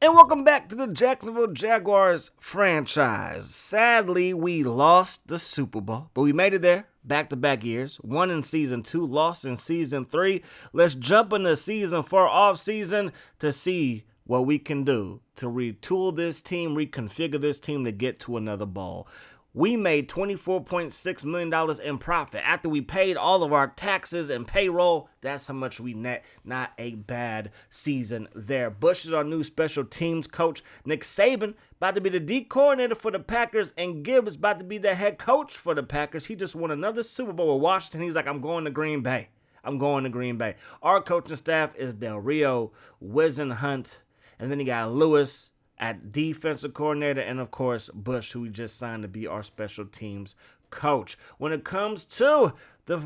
And welcome back to the Jacksonville Jaguars franchise. Sadly, we lost the Super Bowl, but we made it there back-to-back years. Won in Season 2, lost in Season 3. Let's jump into Season 4 off-season to see what we can do to retool this team, reconfigure this team to get to another bowl. We made $24.6 million in profit. After we paid all of our taxes and payroll, that's how much we net. Not a bad season there. Bush is our new special teams coach. Nick Saban about to be the D coordinator for the Packers, and Gibbs about to be the head coach for the Packers. He just won another Super Bowl with Washington. He's like, I'm going to Green Bay. I'm going to Green Bay. Our coaching staff is Del Rio, Wisenhunt, and then you got Lewis at defensive coordinator, and of course Bush, who we just signed to be our special teams coach. When it comes to the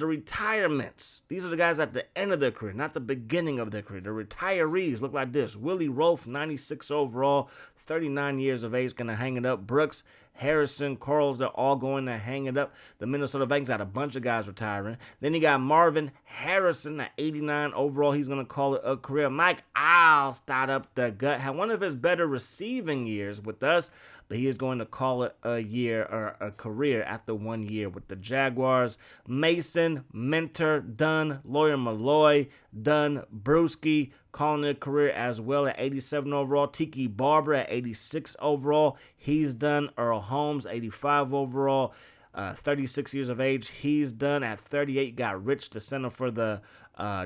retirements, these are the guys at the end of their career, not the beginning of their career. The retirees look like this: Willie Roaf, 96 overall, 39 years of age, gonna hang it up. Brooks, Harrison, Quarles, they're all going to hang it up. The Minnesota Vikings got a bunch of guys retiring. Then you got Marvin Harrison at 89 overall. He's going to call it a career. Mike Alstott up the gut. Had one of his better receiving years with us, but he is going to call it a year or a career after 1 year with the Jaguars. Mason, Mentor, done. Lawyer Malloy, done. Brewski, calling it a career as well at 87 overall. Tiki Barber at 86 overall. He's done. Earl Holmes, 85 overall. 36 years of age. He's done. At 38, got Rich, the center for the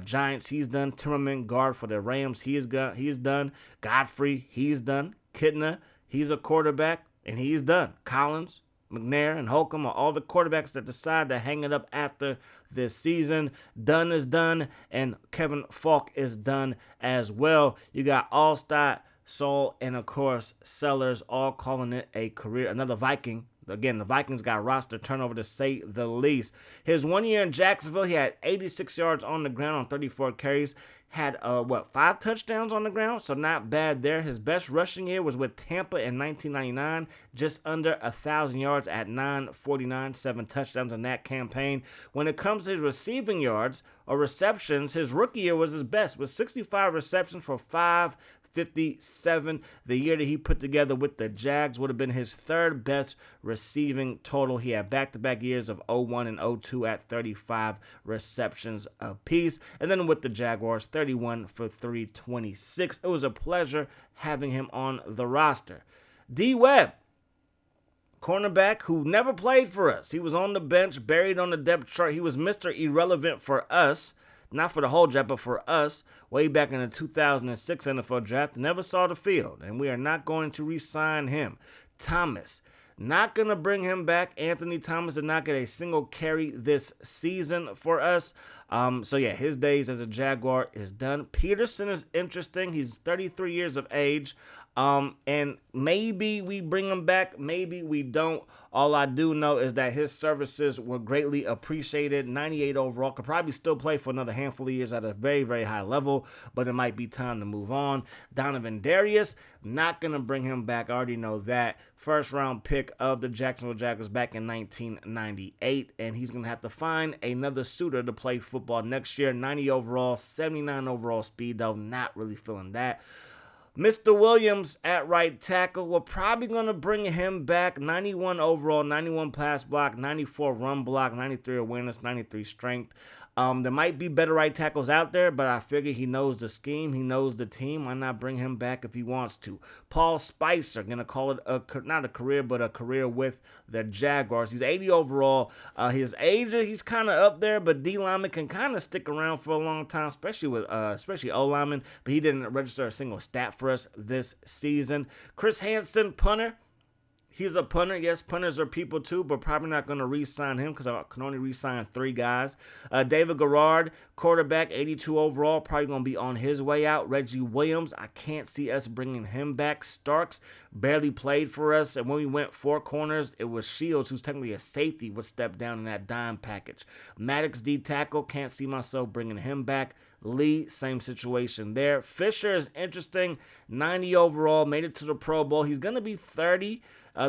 Giants. He's done. Timmerman, guard for the Rams. He's done. Godfrey, he's done. Kidna, he's a quarterback, and he's done. Collins, McNair, and Holcomb are all the quarterbacks that decide to hang it up after this season. Dunn is done, and Kevin Falk is done as well. You got Alstott, Saul, and of course Sellers, all calling it a career. Another Viking. Again, the Vikings got roster turnover to say the least. His 1 year in Jacksonville, he had 86 yards on the ground on 34 carries. Had, 5 touchdowns on the ground? So not bad there. His best rushing year was with Tampa in 1999. Just under 1,000 yards at 949, 7 touchdowns in that campaign. When it comes to his receiving yards or receptions, his rookie year was his best with 65 receptions for 557. The year that he put together with the Jags would have been his third best receiving total. He had back-to-back years of 01 and 02 at 35 receptions apiece. And then with the Jaguars, 31 for 326. It was a pleasure having him on the roster. D. Webb, cornerback who never played for us. He was on the bench, buried on the depth chart. He was Mr. Irrelevant for us. Not for the whole draft, but for us, way back in the 2006 NFL draft, never saw the field, and we are not going to re-sign him. Thomas, not going to bring him back. Anthony Thomas did not get a single carry this season for us. His days as a Jaguar is done. Peterson is interesting. He's 33 years of age. And maybe we bring him back, maybe we don't. All I do know is that his services were greatly appreciated. 98 overall, could probably still play for another handful of years at a very, very high level, but it might be time to move on. Donovan Darius, not going to bring him back. I already know that. First round pick of the Jacksonville Jaguars back in 1998, and he's going to have to find another suitor to play football next year. 90 overall, 79 overall speed, though. Not really feeling that. Mr. Williams at right tackle, we're probably going to bring him back. 91 overall, 91 pass block, 94 run block, 93 awareness, 93 strength. There might be better right tackles out there, but I figure he knows the scheme. He knows the team. Why not bring him back if he wants to? Paul Spicer, going to call it not a career, but a career with the Jaguars. He's 80 overall. His age, he's kind of up there, but D lineman can kind of stick around for a long time, especially O lineman, but he didn't register a single stat for us this season. Chris Hansen, punter. He's a punter. Yes, punters are people too, but probably not going to re-sign him because I can only re-sign 3 guys. David Garrard, quarterback, 82 overall, probably going to be on his way out. Reggie Williams, I can't see us bringing him back. Starks barely played for us, and when we went 4 corners, it was Shields, who's technically a safety, would step down in that dime package. Maddox, D tackle, can't see myself bringing him back. Lee, same situation there. Fisher is interesting, 90 overall, made it to the Pro Bowl. He's going to be 30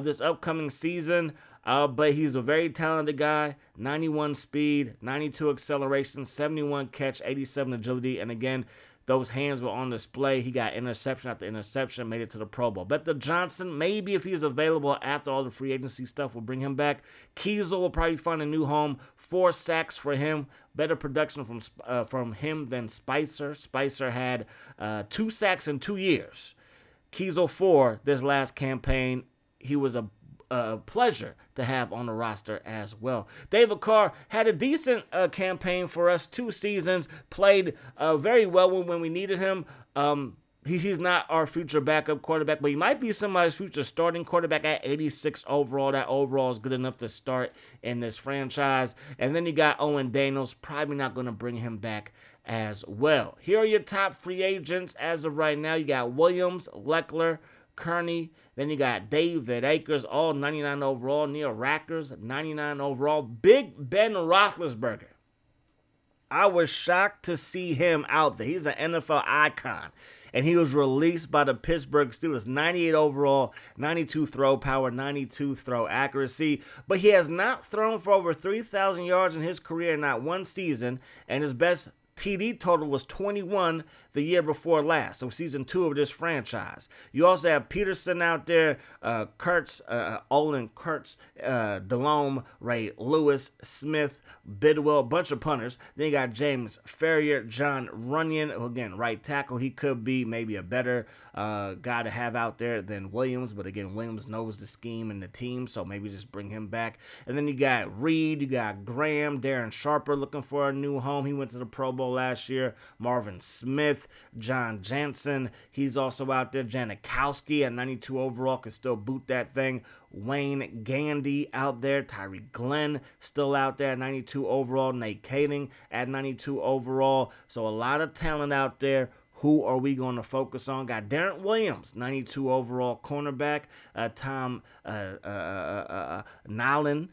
this upcoming season, but he's a very talented guy. 91 speed, 92 acceleration, 71 catch, 87 agility, and again, those hands were on display. He got interception after interception, made it to the Pro Bowl. Bethel Johnson, maybe if he's available after all the free agency stuff, we'll bring him back. Kiesel will probably find a new home. 4 sacks for him. Better production from him than Spicer. Spicer had 2 sacks in 2 years. Kiesel 4 this last campaign. He was a pleasure to have on the roster as well. David Carr had a decent campaign for us, 2 seasons, played very well when we needed him. He's not our future backup quarterback, but he might be somebody's future starting quarterback at 86 overall. That overall is good enough to start in this franchise. And then you got Owen Daniels, probably not going to bring him back as well. Here are your top free agents as of right now. You got Williams, Leckler, Kearney, then you got David Akers, all 99 overall. Neil Rackers, 99 overall. Big Ben Roethlisberger. I was shocked to see him out there. He's an NFL icon. And he was released by the Pittsburgh Steelers. 98 overall, 92 throw power, 92 throw accuracy. But he has not thrown for over 3,000 yards in his career in not one season. And his best TD total was 21 the year before last, so season 2 of this franchise. You also have Peterson out there, Kurtz, Olin Kurtz, Delhomme, Ray Lewis, Smith, Bidwell, a bunch of punters. Then you got James Ferrier, John Runyon, who again, right tackle. He could be maybe a better guy to have out there than Williams, but again, Williams knows the scheme and the team, so maybe just bring him back. And then you got Reed, you got Graham, Darren Sharper looking for a new home. He went to the Pro Bowl last year. Marvin Smith, John Jansen, he's also out there. Janikowski at 92 overall, can still boot that thing. Wayne Gandy out there. Tyree Glenn still out there at 92 overall. Nate Kading at 92 overall. So a lot of talent out there. Who are we going to focus on? Got Darren Williams, 92 overall cornerback. Tom Nolan,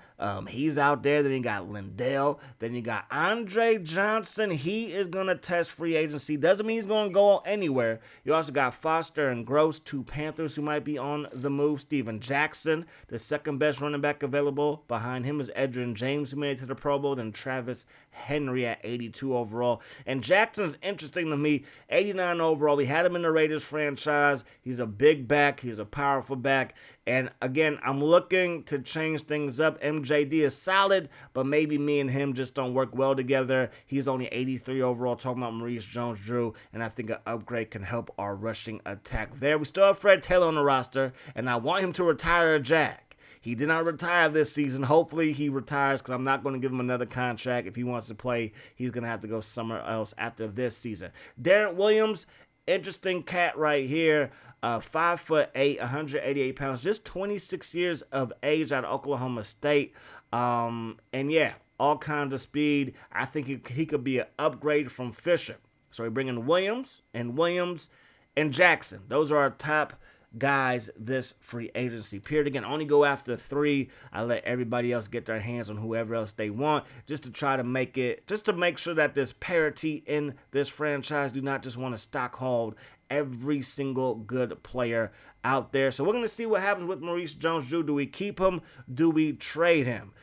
he's out there. Then you got Lindell. Then you got Andre Johnson. He is going to test free agency. Doesn't mean he's going to go anywhere. You also got Foster and Gross, 2 Panthers who might be on the move. Steven Jackson, the second best running back available. Behind him is Edgerrin James, who made it to the Pro Bowl. Then Travis Henry at 82 overall. And Jackson's interesting to me. 89 overall. We had him in the Raiders franchise. He's a big back. He's a powerful back. And again, I'm looking to change things up. MJD is solid, but maybe me and him just don't work well together. He's only 83 overall, talking about Maurice Jones-Drew, and I think an upgrade can help our rushing attack there. We still have Fred Taylor on the roster, and I want him to retire a Jag. He did not retire this season. Hopefully he retires because I'm not going to give him another contract. If he wants to play, he's going to have to go somewhere else after this season. Darren Williams, interesting cat right here. 5'8", 188 pounds, just 26 years of age out of Oklahoma State. And yeah, all kinds of speed. I think he could be an upgrade from Fisher. So we bring in Williams and Jackson. Those are our top guys this free agency period. Again, only go after 3. I let everybody else get their hands on whoever else they want, just to try to make sure that there's parity in this franchise. Do not just want to stockhold every single good player out there. So we're going to see what happens with Maurice Jones-Drew. Do we keep him? Do we trade him?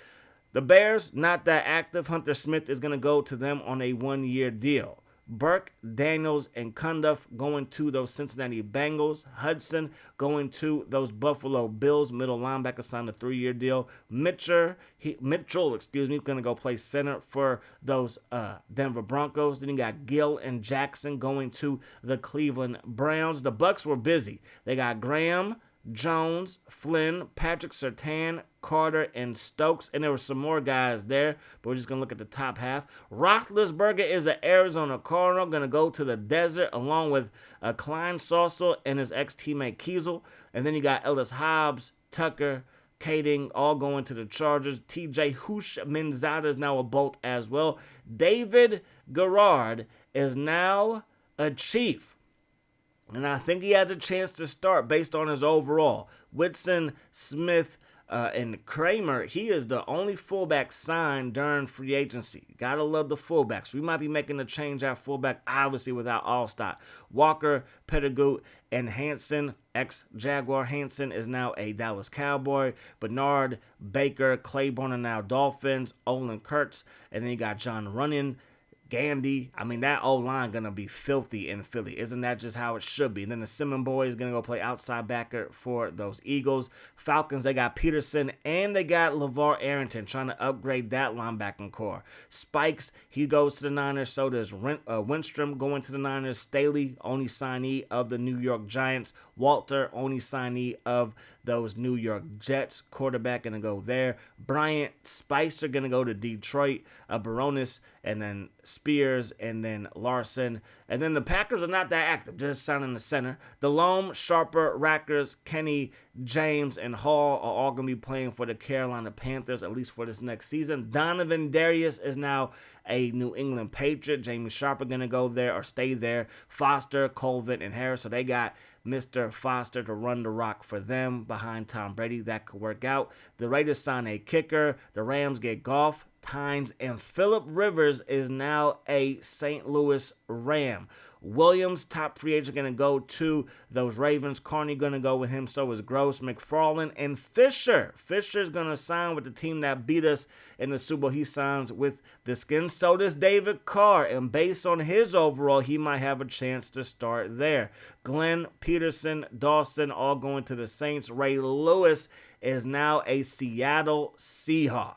The Bears, not that active. Hunter Smith is going to go to them on a 1-year deal. Burke, Daniels, and Cundiff going to those Cincinnati Bengals. Hudson going to those Buffalo Bills. Middle linebacker signed a 3-year deal. Mitchell, going to go play center for those Denver Broncos. Then you got Gill and Jackson going to the Cleveland Browns. The Bucs were busy. They got Graham, Jones, Flynn, Patrick Surtain, Carter, and Stokes, and there were some more guys there, but we're just going to look at the top half. Roethlisberger is an Arizona Cardinal, going to go to the desert along with Klein Saucel and his ex-teammate Kiesel, and then you got Ellis Hobbs, Tucker, Kading, all going to the Chargers. TJ Houshmandzadeh is now a Bolt as well. David Garrard is now a Chief. And I think he has a chance to start based on his overall. Whitson, Smith, and Kramer, he is the only fullback signed during free agency. Gotta love the fullbacks. We might be making a change at fullback, obviously, without Allstott. Walker, Pettigrew, and Hanson, ex-Jaguar Hanson, is now a Dallas Cowboy. Bernard, Baker, Claiborne are now Dolphins. Olin Kurtz, and then you got John Runyon. Gandy. I mean, that O-line going to be filthy in Philly. Isn't that just how it should be? And then the Simmons boy is going to go play outside backer for those Eagles. Falcons, they got Peterson and they got LeVar Arrington trying to upgrade that linebacking core. Spikes, he goes to the Niners. So does Winstrom going to the Niners. Staley, only signee of the New York Giants. Walter, only signee of those New York Jets. Quarterback going to go there. Bryant, Spicer going to go to Detroit. Baronis, and then Spears, and then Larson. And then the Packers are not that active. They're just signing the center. Delhomme, Sharper, Rackers, Kenny, James, and Hall are all going to be playing for the Carolina Panthers, at least for this next season. Donovan Darius is now a New England Patriot. Jamie Sharper going to go there or stay there. Foster, Colvin, and Harris. So they got Mr. Foster to run the rock for them behind Tom Brady. That could work out. The Raiders sign a kicker. The Rams get Goff, Tynes, and Phillip Rivers is now a St. Louis Ram. Williams, top free agent, going to go to those Ravens. Carney going to go with him. So is Gross, McFarland, and Fisher. Fisher's going to sign with the team that beat us in the Super Bowl. He signs with the Skins. So does David Carr. And based on his overall, he might have a chance to start there. Glenn, Peterson, Dawson, all going to the Saints. Ray Lewis is now a Seattle Seahawk.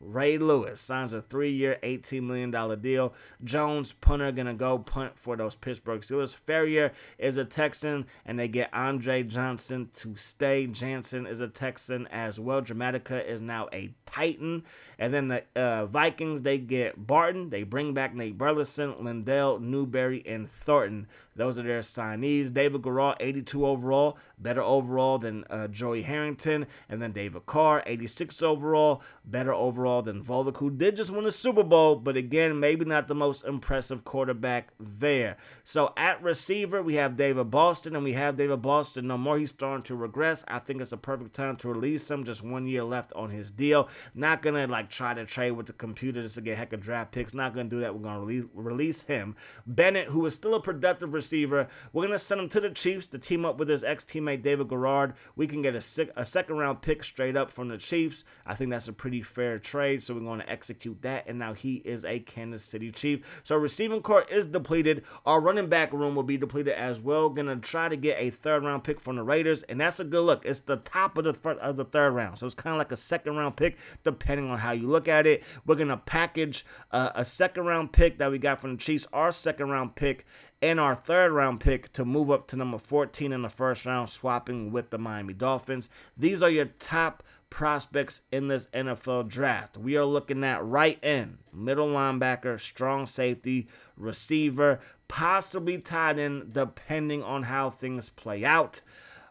Ray Lewis signs a 3-year, $18 million deal. Jones, punter, going to go punt for those Pittsburgh Steelers. Ferrier is a Texan, and they get Andre Johnson to stay. Jansen is a Texan as well. Dramatica is now a Titan. And then the Vikings, they get Barton. They bring back Nate Burleson, Lindell, Newberry, and Thornton. Those are their signees. David Garrett, 82 overall. Better overall than Joey Harrington. And then David Carr, 86 overall. Better overall than Volek, who did just win the Super Bowl, but again, maybe not the most impressive quarterback there. So at receiver, we have David Boston, and we have David Boston no more. He's starting to regress. I think it's a perfect time to release him. Just 1 year left on his deal. Not going to try to trade with the computer just to get heck of draft picks. Not going to do that. We're going to release him. Bennett, who is still a productive receiver, we're going to send him to the Chiefs to team up with his ex-teammate David Garrard. We can get a second-round pick straight up from the Chiefs. I think that's a pretty fair trade. So we're going to execute that, and now he is a Kansas City Chief. So receiving core is depleted. Our running back room will be depleted as well. Going to try to get a third-round pick from the Raiders, and that's a good look. It's the top of the third round, so it's kind of like a second-round pick, depending on how you look at it. We're going to package a second-round pick that we got from the Chiefs, our second-round pick, and our third-round pick to move up to number 14 in the first round, swapping with the Miami Dolphins. These are your top prospects in this NFL draft. We are looking at right end, middle linebacker, strong safety, receiver, possibly tight end, depending on how things play out.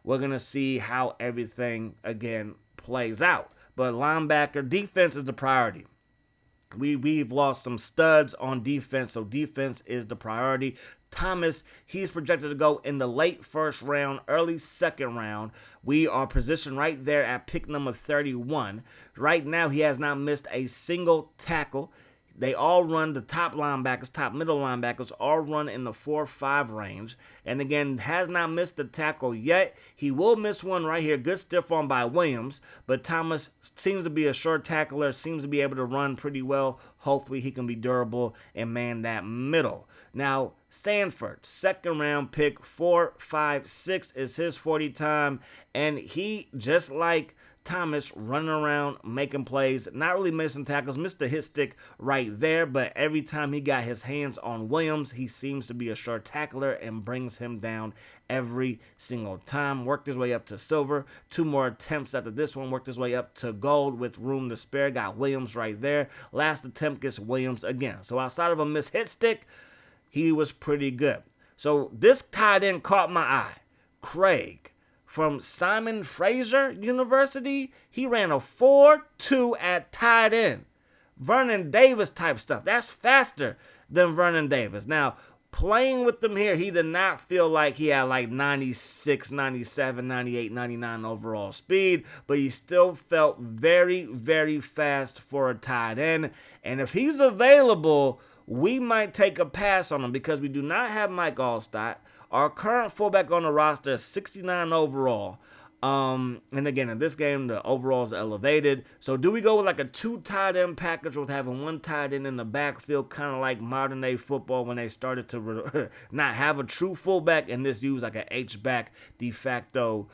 We're going to see how everything, again, plays out. But linebacker, defense is the priority. We've lost some studs on defense, so defense is the priority. Thomas, he's projected to go in the late first round, early second round. We are positioned right there at pick number 31. Right now, he has not missed a single tackle. They all run, the top linebackers, top middle linebackers, all run in the 4-5 range. And again, has not missed a tackle yet. He will miss one right here. Good stiff arm by Williams. But Thomas seems to be a short tackler, seems to be able to run pretty well. Hopefully he can be durable and man that middle. Now, Sanford, second round pick, 4, 5, 6 is his 40 time. And he, just like Thomas, running around, making plays, not really missing tackles, missed the hit stick right there, but every time he got his hands on Williams, he seems to be a short tackler and brings him down every single time. Worked his way up to silver. 2 more attempts after this one, worked his way up to gold with room to spare. Got Williams right there. Last attempt gets Williams again. So outside of a missed hit stick, he was pretty good. So this tight end caught my eye. Craig from Simon Fraser University, he ran a 4.2 at tight end. Vernon Davis type stuff. That's faster than Vernon Davis. Now, playing with them here, he did not feel like he had like 96, 97, 98, 99 overall speed, but he still felt very, very fast for a tight end. And if he's available, we might take a pass on him because we do not have Mike Allstott. Our current fullback on the roster is 69 overall. And again, in this game, the overalls are elevated. So do we go with like a 2 tight end package with having 1 tight end in the backfield, kind of like modern day football when they started to not have a true fullback and this use like a H-back de facto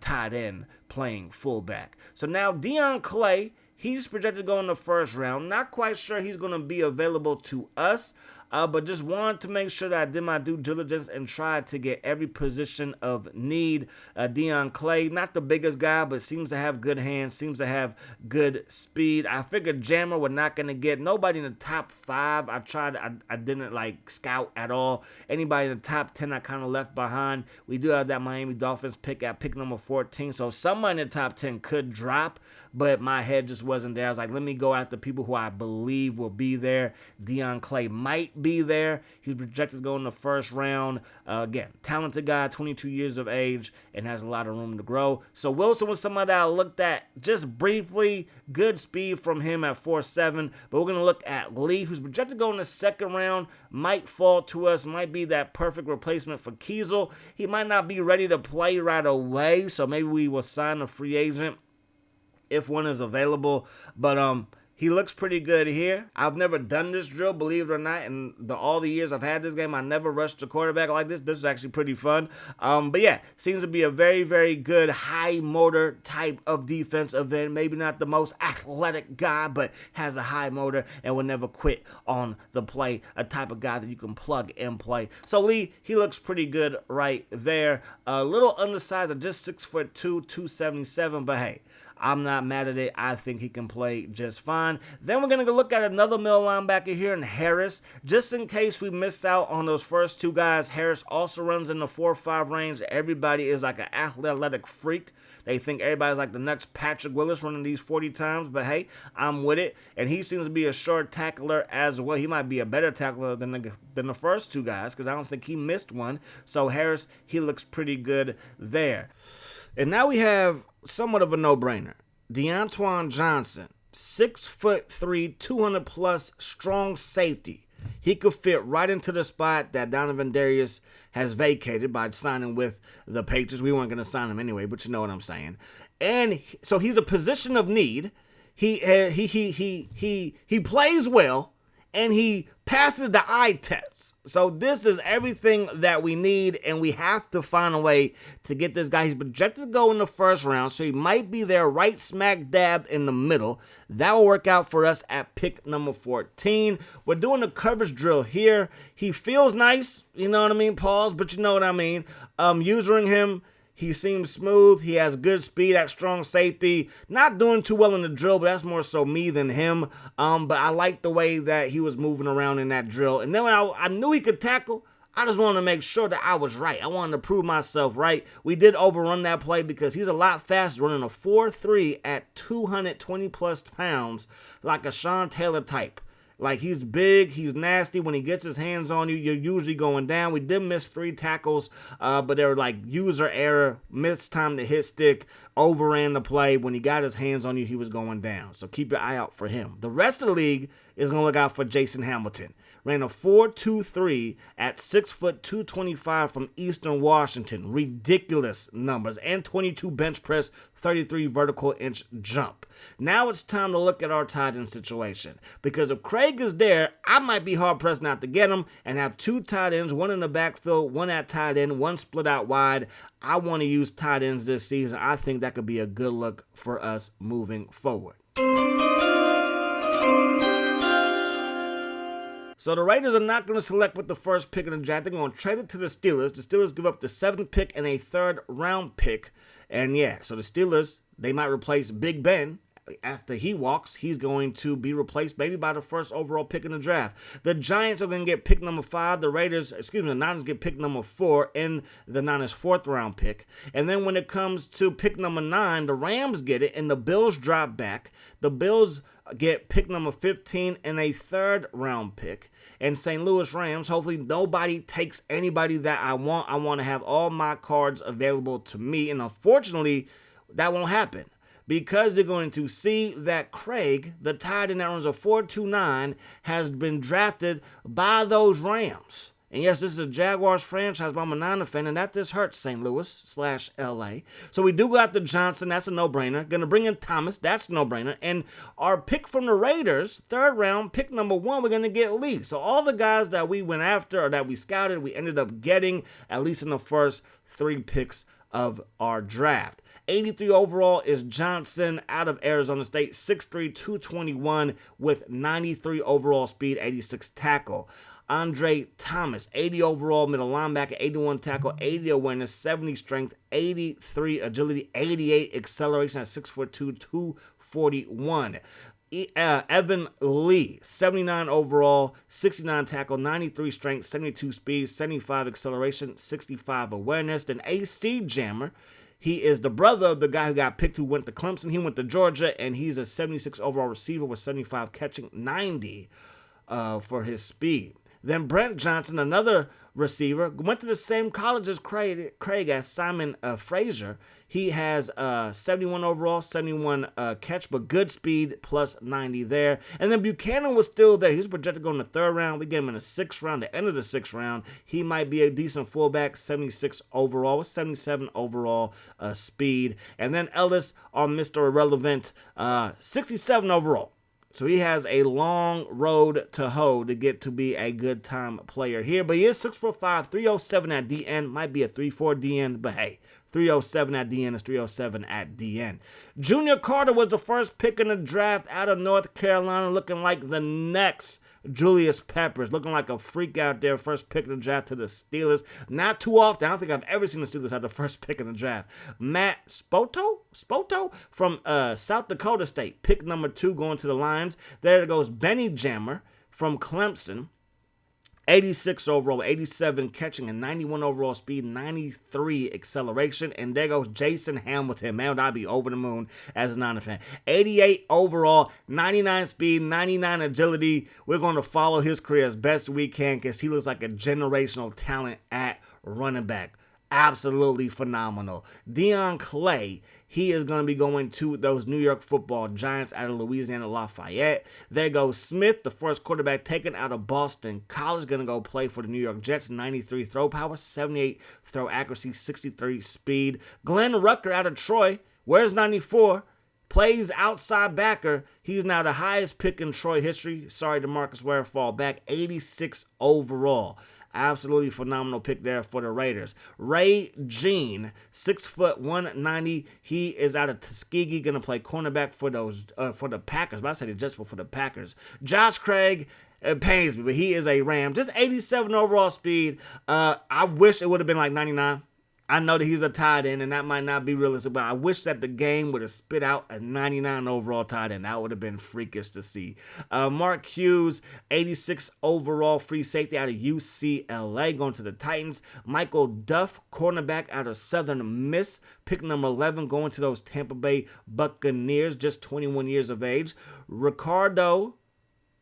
tight end playing fullback? So now Deion Clay, he's projected to go in the first round. Not quite sure he's going to be available to us, but just wanted to make sure that I did my due diligence and tried to get every position of need. Deion Clay, not the biggest guy, but seems to have good hands, seems to have good speed. I figured Jammer we're not going to get. Nobody in the top 5. I tried, I didn't like scout at all. Anybody in the top 10 I kind of left behind. We do have that Miami Dolphins pick at pick number 14, so somebody in the top 10 could drop, but my head just wasn't there. I was like, let me go after people who I believe will be there. Deion Clay might be there. He's projected to go in the first round. Again, talented guy, 22 years of age, and has a lot of room to grow. So Wilson was somebody that I looked at just briefly. Good speed from him at 4.7. But we're going to look at Lee, who's projected to go in the second round. Might fall to us. Might be that perfect replacement for Kiesel. He might not be ready to play right away, so maybe we will sign a free agent if one is available. But he looks pretty good here. I've never done this drill, believe it or not. In all the years I've had this game, I never rushed a quarterback like this. This is actually pretty fun. But yeah, seems to be a very, very good high motor type of defensive end. Maybe not the most athletic guy, but has a high motor and will never quit on the play. A type of guy that you can plug and play. So Lee, he looks pretty good right there. A little undersized, at just 6'2", 277, but hey, I'm not mad at it. I think he can play just fine. Then we're going to look at another middle linebacker here in Harris. Just in case we miss out on those first 2 guys, Harris also runs in the 4.5 range. Everybody is like an athletic freak. They think everybody's like the next Patrick Willis running these 40 times, but hey, I'm with it. And he seems to be a short tackler as well. He might be a better tackler than the first 2 guys because I don't think he missed one. So Harris, he looks pretty good there. And now we have somewhat of a no-brainer. De'Antoine Johnson, 6'3", 200-plus, strong safety. He could fit right into the spot that Donovan Darius has vacated by signing with the Patriots. We weren't going to sign him anyway, but you know what I'm saying. And so he's a position of need. He plays well, and he passes the eye test. So this is everything that we need, and we have to find a way to get this guy. He's projected to go in the first round, so he might be there right smack dab in the middle. That will work out for us at pick number 14. We're doing a coverage drill here. He feels nice, you know what I mean, pause, but you know what I mean. Using him, he seems smooth. He has good speed at strong safety. Not doing too well in the drill, but that's more so me than him. But I like the way that he was moving around in that drill. And then when I knew he could tackle, I just wanted to make sure that I was right. I wanted to prove myself right. We did overrun that play because he's a lot faster, running a 4.3 at 220-plus pounds, like a Sean Taylor type. Like, he's big, he's nasty. When he gets his hands on you, you're usually going down. We did miss 3 tackles, but they were like user error, missed time to hit stick, overran the play. When he got his hands on you, he was going down. So keep your eye out for him. The rest of the league is going to look out for Jason Hamilton. Ran a 4.23 at 6 foot 225 from Eastern Washington. Ridiculous numbers. And 22 bench press, 33 vertical inch jump. Now it's time to look at our tight end situation. Because if Craig is there, I might be hard pressed not to get him and have 2 tight ends, 1 in the backfield, 1 at tight end, 1 split out wide. I want to use tight ends this season. I think that could be a good look for us moving forward. So the Raiders are not going to select with the first pick in the draft. They're going to trade it to the Steelers. The Steelers give up the 7th pick and a 3rd round pick. And yeah, so the Steelers, they might replace Big Ben. After he walks, he's going to be replaced maybe by the 1st overall pick in the draft. The Giants are going to get pick number 5. The Niners get pick number 4 in the Niners' 4th round pick. And then when it comes to pick number 9, the Rams get it and the Bills drop back. The Bills get pick number 15 and a 3rd round pick. And St. Louis Rams, hopefully nobody takes anybody that I want. I want to have all my cards available to me. And unfortunately, that won't happen. Because they're going to see that Craig, the tight end that runs a 4.29, has been drafted by those Rams. And yes, this is a Jaguars franchise, but I'm a Niner fan, and that just hurts St. Louis/LA. So we do got the Johnson. That's a no-brainer. Going to bring in Thomas. That's a no-brainer. And our pick from the Raiders, third round, pick number 1, we're going to get Lee. So all the guys that we went after or that we scouted, we ended up getting at least in the first 3 picks of our draft. 83 overall is Johnson out of Arizona State, 6'3", 221 with 93 overall speed, 86 tackle. Andre Thomas, 80 overall middle linebacker, 81 tackle, 80 awareness, 70 strength, 83 agility, 88 acceleration at 6'2", 241. Evan Lee, 79 overall, 69 tackle, 93 strength, 72 speed, 75 acceleration, 65 awareness. Then AC Jammer, he is the brother of the guy who got picked who went to Clemson. He went to Georgia, and he's a 76 overall receiver with 75 catching, 90 for his speed. Then Brent Johnson, another receiver, went to the same college as Craig as Simon Frazier. He has 71 overall, 71 catch, but good speed, plus 90 there. And then Buchanan was still there. He was projected to go in the 3rd round. We get him in the 6th round, the end of the 6th round. He might be a decent fullback, 76 overall, with 77 overall speed. And then Ellis, our Mr. Irrelevant, 67 overall. So he has a long road to hoe to get to be a good time player here. But he is 6'5", 307 at DN. Might be a 3'4" DN, but hey, 307 at DN is 307 at DN. Junior Carter was the first pick in the draft out of North Carolina, looking like the next Julius Peppers, looking like a freak out there. First pick in the draft to the Steelers. Not too often. I don't think I've ever seen the Steelers have the first pick in the draft. Matt Spoto from South Dakota State. Pick number 2 going to the Lions. There goes Benny Jammer from Clemson. 86 overall, 87 catching, and 91 overall speed, 93 acceleration. And there goes Jason Hamilton. Man, I'd be over the moon as a Niner fan. 88 overall, 99 speed, 99 agility. We're going to follow his career as best we can because he looks like a generational talent at running back. Absolutely phenomenal. Deion Clay, he is going to be going to those New York Football Giants out of Louisiana Lafayette. There goes Smith, the first quarterback taken out of Boston College, going to go play for the New York Jets. 93 throw power, 78 throw accuracy, 63 speed. Glenn Rucker out of Troy, where's 94? Plays outside backer. He's now the highest pick in Troy history. Sorry, DeMarcus Ware, fall back. 86 overall. Absolutely phenomenal pick there for the Raiders. Ray Jean, 6', 190. He is out of Tuskegee, going to play cornerback for the Packers. But I said the Jets, but for the Packers. Josh Craig, it pains me, but he is a Ram. Just 87 overall speed. I wish it would have been like 99. I know that he's a tight end, and that might not be realistic, but I wish that the game would have spit out a 99 overall tight end. That would have been freakish to see. Mark Hughes, 86 overall free safety out of UCLA, going to the Titans. Michael Duff, cornerback out of Southern Miss, pick number 11, going to those Tampa Bay Buccaneers, just 21 years of age. Ricardo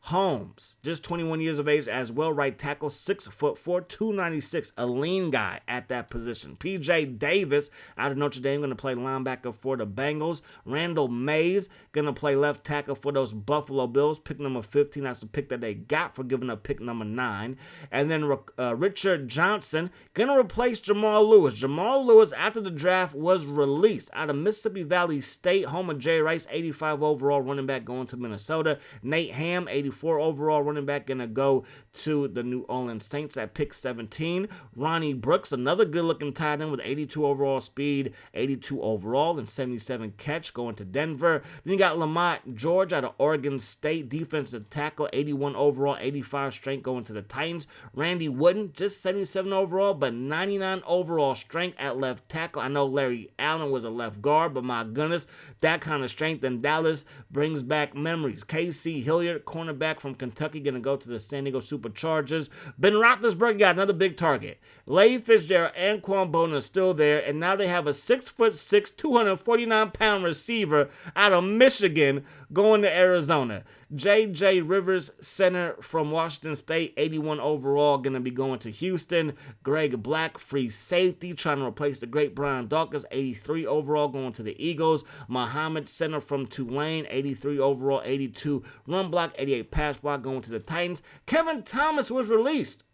Holmes, just 21 years of age as well, right tackle, 6'4", 296, a lean guy at that position. PJ Davis out of Notre Dame, going to play linebacker for the Bengals. Randall Mays, going to play left tackle for those Buffalo Bills, pick number 15. That's the pick that they got for giving up pick number 9. And then Richard Johnson, going to replace Jamal Lewis. Jamal Lewis, after the draft, was released out of Mississippi Valley State, home of Jay Rice, 85 overall running back, going to Minnesota. Nate Ham, 84 overall running back, going to go to the New Orleans Saints at pick 17. Ronnie Brooks, another good-looking tight end with 82 overall speed, 82 overall, and 77 catch, going to Denver. Then you got Lamont George out of Oregon State, defensive tackle, 81 overall, 85 strength, going to the Titans. Randy Wooden, just 77 overall, but 99 overall strength at left tackle. I know Larry Allen was a left guard, but my goodness, that kind of strength in Dallas brings back memories. Casey Hilliard, cornerback from Kentucky, going to go to the San Diego Superchargers. Ben Roethlisberger got another big target. Larry Fitzgerald and Quan Bowden are still there, and now they have a 6'6", 249-pound receiver out of Michigan going to Arizona. J.J. Rivers, center from Washington State, 81 overall, going to be going to Houston. Greg Black, free safety, trying to replace the great Brian Dawkins, 83 overall, going to the Eagles. Muhammad, center from Tulane, 83 overall, 82 run block, 88 pass block, going to the Titans. Kevin Thomas was released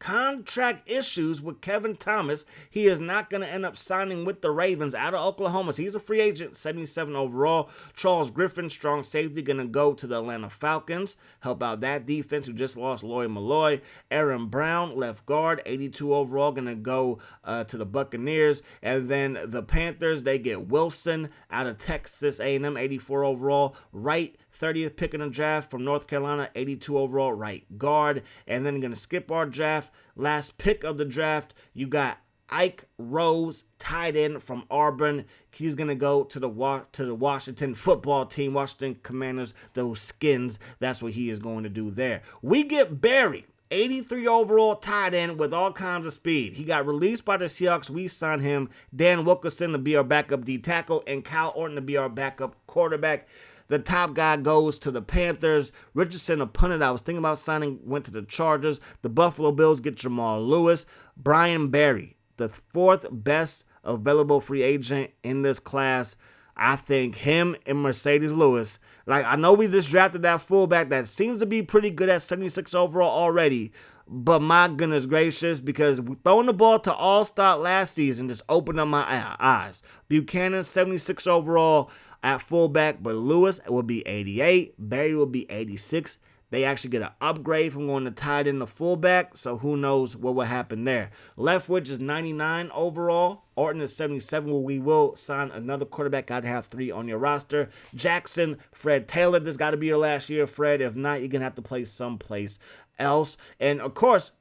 contract issues with Kevin Thomas. He is not going to end up signing with the Ravens out of Oklahoma. So he's a free agent, 77 overall. Charles Griffin, strong safety, going to go to the Atlanta Falcons. Help out that defense who just lost Lloyd Malloy. Aaron Brown, left guard, 82 overall, going to go to the Buccaneers. And then the Panthers, they get Wilson out of Texas A&M, 84 overall. Right, 30th pick in the draft from North Carolina, 82 overall, right guard. And then going to skip our draft. Last pick of the draft, you got Ike Rose, tight end from Auburn. He's going to go to the Washington football team, Washington Commanders, those Skins. That's what he is going to do there. We get Barry, 83 overall tight end with all kinds of speed. He got released by the Seahawks. We signed him. Dan Wilkerson to be our backup D tackle and Kyle Orton to be our backup quarterback. The top guy goes to the Panthers. Richardson, a punter I was thinking about signing, went to the Chargers. The Buffalo Bills get Jamal Lewis. Brian Barry, the fourth best available free agent in this class. I think him and Mercedes Lewis. Like, I know we just drafted that fullback that seems to be pretty good at 76 overall already. But my goodness gracious, because throwing the ball to All-Star last season just opened up my eyes. Buchanan, 76 overall at fullback, but Lewis will be 88. Barry will be 86. They actually get an upgrade from going to tight end to fullback, so who knows what will happen there. Leftwich is 99 overall. Orton is 77, where we will sign another quarterback. Got to have 3 on your roster. Jackson, Fred Taylor. This got to be your last year, Fred. If not, you're going to have to play someplace else. And, of course,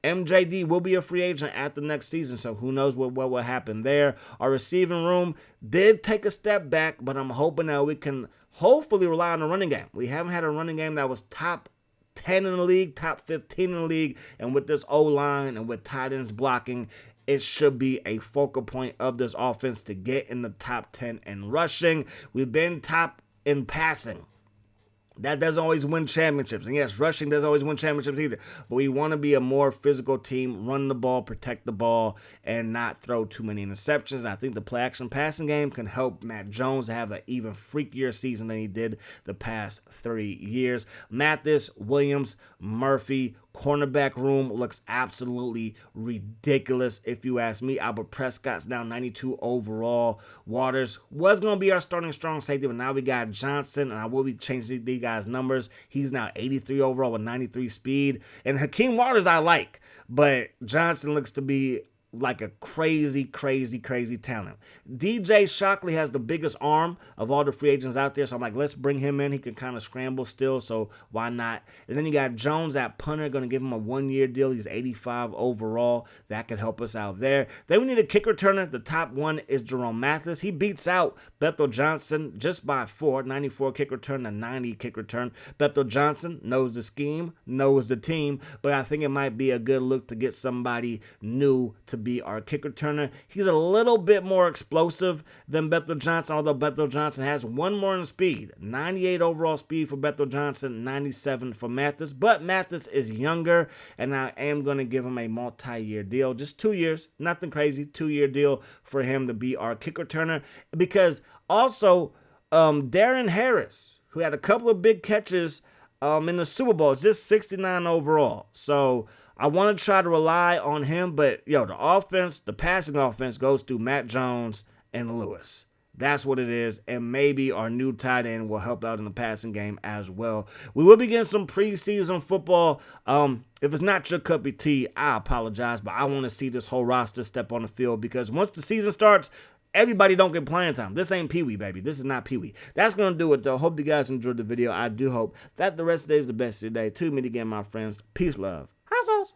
MJD will be a free agent at the next season, so who knows what will happen there. Our receiving room did take a step back, but I'm hoping that we can hopefully rely on the running game. We haven't had a running game that was top 10 in the league, top 15 in the league, and with this O-line and with tight ends blocking, it should be a focal point of this offense to get in the top 10 in rushing. We've been top in passing. That doesn't always win championships. And yes, rushing doesn't always win championships either. But we want to be a more physical team, run the ball, protect the ball, and not throw too many interceptions. I think the play-action passing game can help Matt Jones have an even freakier season than he did the past 3 years. Mathis, Williams, Murphy, cornerback room looks absolutely ridiculous, if you ask me. Albert Prescott's now 92 overall. Waters was going to be our starting strong safety, but now we got Johnson, and I will be changing these guys' numbers. He's now 83 overall with 93 speed. And Hakeem Waters I like, but Johnson looks to be like a crazy talent. DJ Shockley has the biggest arm of all the free agents out there, so I'm like, let's bring him in. He can kind of scramble still, so why not? And then you got Jones at punter, going to give him a 1-year deal. He's 85 overall. That could help us out there. Then we need a kick returner. The top one is Jerome Mathis. He beats out Bethel Johnson just by 4, 94 kick return to 90 kick return. Bethel Johnson knows the scheme, knows the team, but I think it might be a good look to get somebody new to be our kick returner. He's a little bit more explosive than Bethel Johnson, although Bethel Johnson has 1 more in speed. 98 overall speed for Bethel Johnson, 97 for Mathis, but Mathis is younger, and I am going to give him a multi-year deal, just 2 years, nothing crazy, 2-year deal for him to be our kick returner, because also Darren Harris, who had a couple of big catches in the Super Bowl, is just 69 overall, so I want to try to rely on him, but, the offense, the passing offense goes through Matt Jones and Lewis. That's what it is, and maybe our new tight end will help out in the passing game as well. We will be getting some preseason football. If it's not your cup of tea, I apologize, but I want to see this whole roster step on the field, because once the season starts, everybody don't get playing time. This ain't Pee Wee, baby. This is not Pee Wee. That's going to do it, though. Hope you guys enjoyed the video. I do hope that the rest of the day is the best of your day. To me again, my friends. Peace, love. High sauce.